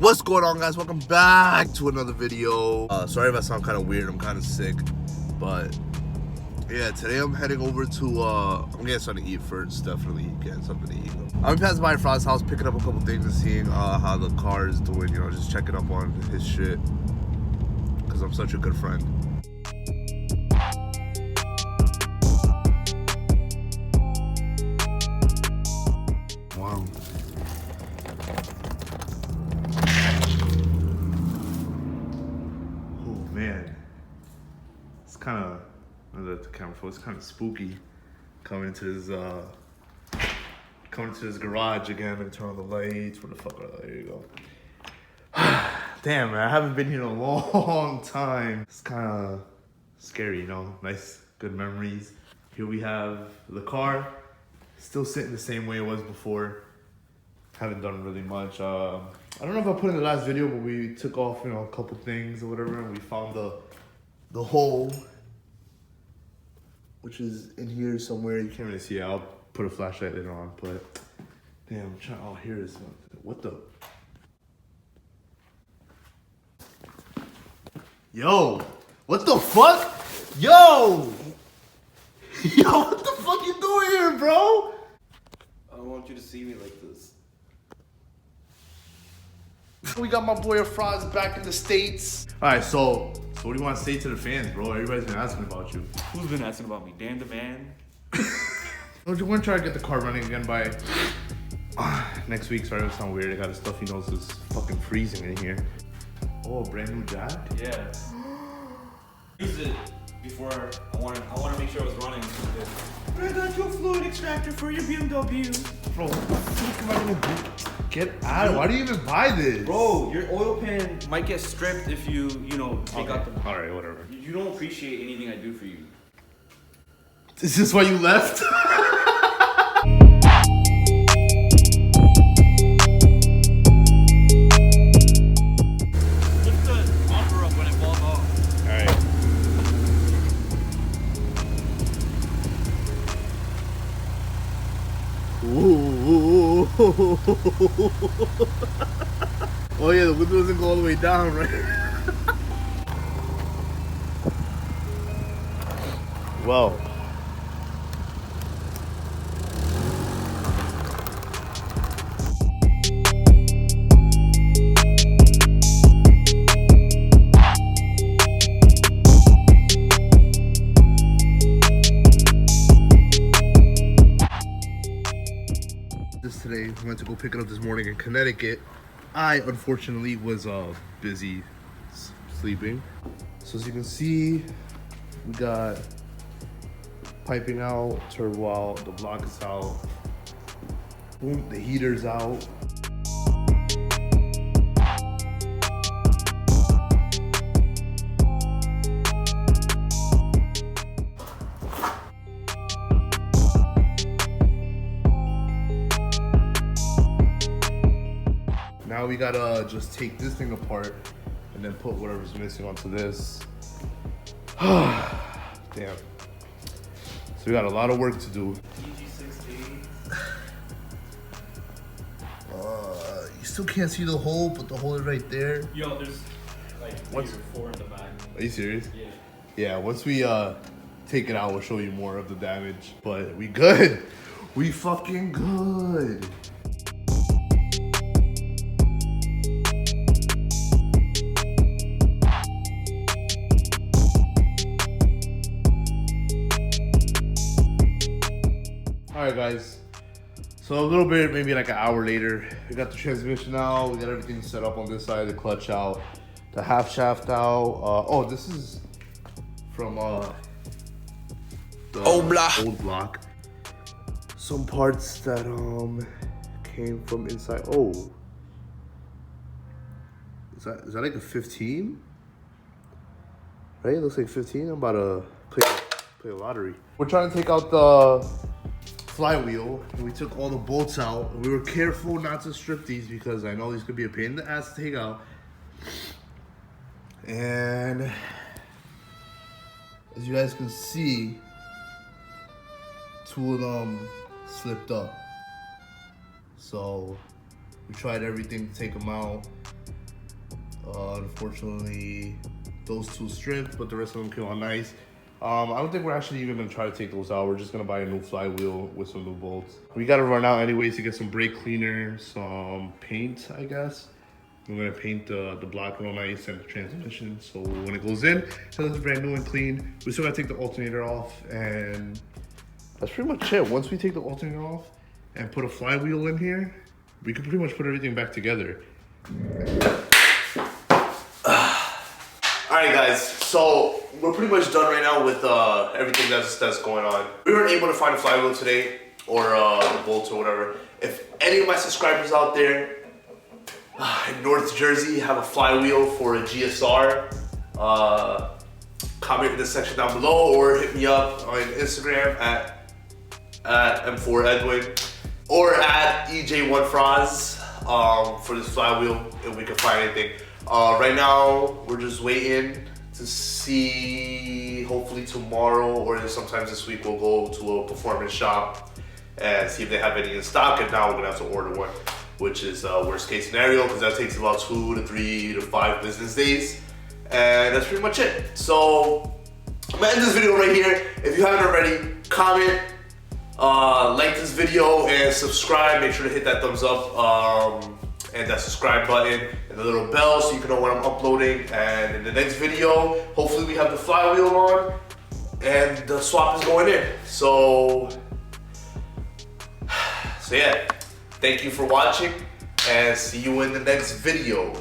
What's going on, guys? Welcome back to another video. Sorry if I sound kind of weird. I'm kind of sick, but yeah, today I'm heading over to I'm getting something to eat first. Definitely getting something to eat. I'm passing by Afraz's house, picking up a couple things and seeing how the car is doing, you know, just checking up on his shit because I'm such a good friend. Wow. Man, it's kind of, the camera focus, it's kind of spooky coming to his garage again and turn on the lights. Where the fuck are they? There you go. Damn, man, I haven't been here in a long time. It's kind of scary, you know. Nice, good memories. Here we have the car, still sitting the same way it was before. Haven't done really much. I don't know if I put in the last video, but we took off, you know, a couple things or whatever, and we found the hole, which is in here somewhere. You can't really see it. I'll put a flashlight later on, but damn, I'm trying. Oh, here it is. What the? Yo, what the fuck? Yo, yo, what the fuck you doing here, bro? I don't want you to see me like this. We got my boy Afraz back in the States. All right, so what do you want to say to the fans, bro? Everybody's been asking about you. Who's been asking about me? Dan the man? We're gonna try to get the car running again by next week. Sorry, it sound weird. I got a stuffy nose. It's fucking freezing in here. Oh, brand new jack? Yeah. Used it before. I want to make sure it was running. But I got your fluid extractor for your BMW. Bro, what the fuck am I gonna do? Get out! Why do you even buy this? Bro, your oil pan might get stripped if you know, take out the... Alright, whatever. You don't appreciate anything I do for you. Is this why you left? Lift the bumper up when it falls off. Alright. Ooh. Oh yeah, the window doesn't go all the way down, right? Well. Today, I went to go pick it up this morning in Connecticut. I unfortunately was busy sleeping. So as you can see, we got piping out, turbo out, the block is out, boom, the heater's out. Now we gotta just take this thing apart and then put whatever's missing onto this. Damn. So we got a lot of work to do. You still can't see the hole, but the hole is right there. Yo, there's like 3 or 4 in the back. Are you serious? Yeah. Yeah, once we take it out, we'll show you more of the damage. But we good. We fucking good. Alright guys, so a little bit, maybe like an hour later, we got the transmission out, we got everything set up on this side, the clutch out, the half shaft out. Oh, this is from the old block. Some parts that came from inside. Oh, is that like a 15? Right, it looks like 15. I'm about to play a lottery. We're trying to take out the flywheel, and we took all the bolts out. We were careful not to strip these because I know these could be a pain in the ass to take out. And as you guys can see, 2 of them slipped up. So we tried everything to take them out. Unfortunately, those two stripped, but the rest of them came out nice. I don't think we're actually even gonna try to take those out. We're just gonna buy a new flywheel with some new bolts. We gotta run out anyways to get some brake cleaner, some paint, I guess. We're gonna paint the block real nice and the transmission. So when it goes in, it looks brand new and clean. We still gotta take the alternator off, and that's pretty much it. Once we take the alternator off and put a flywheel in here, we can pretty much put everything back together. Alright guys, so we're pretty much done right now with everything that's going on. We weren't able to find a flywheel today, or the bolts or whatever. If any of my subscribers out there in North Jersey have a flywheel for a GSR, comment in the section down below or hit me up on Instagram at M4Edwin or at EJ1Fraz for this flywheel if we can find anything. Right now, we're just waiting to see, hopefully tomorrow or sometimes this week we'll go to a performance shop and see if they have any in stock. And now we're gonna have to order one, which is worst case scenario because that takes about 2 to 3 to 5 business days. And that's pretty much it. So I'm gonna end this video right here. If you haven't already, comment, like this video and subscribe. Make sure to hit that thumbs up. And that subscribe button and the little bell so you can know when I'm uploading. And in the next video, hopefully we have the flywheel on and the swap is going in. So yeah, thank you for watching and see you in the next video.